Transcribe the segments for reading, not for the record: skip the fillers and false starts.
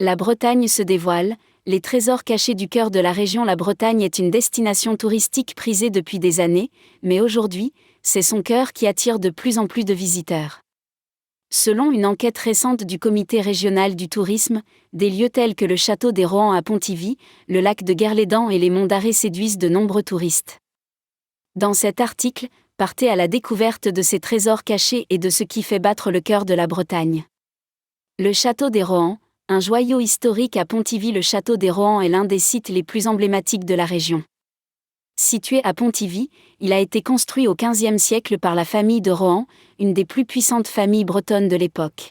La Bretagne se dévoile, les trésors cachés du cœur de la région. La Bretagne est une destination touristique prisée depuis des années, mais aujourd'hui, c'est son cœur qui attire de plus en plus de visiteurs. Selon une enquête récente du Comité régional du tourisme, des lieux tels que le château des Rohan à Pontivy, le lac de Guerlédan et les monts d'Arrée séduisent de nombreux touristes. Dans cet article, partez à la découverte de ces trésors cachés et de ce qui fait battre le cœur de la Bretagne. Le château des Rohan, un joyau historique à Pontivy. Le château des Rohan est l'un des sites les plus emblématiques de la région. Situé à Pontivy, il a été construit au XVe siècle par la famille de Rohan, une des plus puissantes familles bretonnes de l'époque.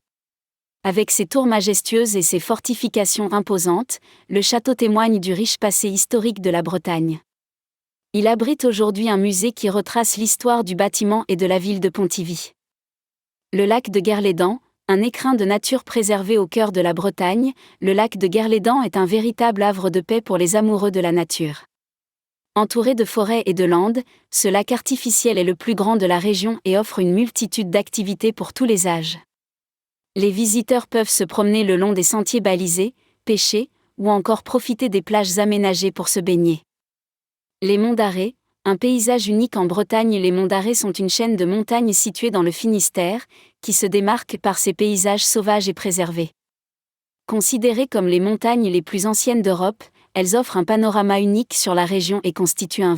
Avec ses tours majestueuses et ses fortifications imposantes, le château témoigne du riche passé historique de la Bretagne. Il abrite aujourd'hui un musée qui retrace l'histoire du bâtiment et de la ville de Pontivy. Le lac de Guerlédan, un écrin de nature préservé au cœur de la Bretagne, le lac de Guerlédan est un véritable havre de paix pour les amoureux de la nature. Entouré de forêts et de landes, ce lac artificiel est le plus grand de la région et offre une multitude d'activités pour tous les âges. Les visiteurs peuvent se promener le long des sentiers balisés, pêcher, ou encore profiter des plages aménagées pour se baigner. Les monts d'Arrée, un paysage unique en Bretagne. Les monts d'Arrée sont une chaîne de montagnes située dans le Finistère, qui se démarque par ses paysages sauvages et préservés. Considérées comme les montagnes les plus anciennes d'Europe, elles offrent un panorama unique sur la région et constituent un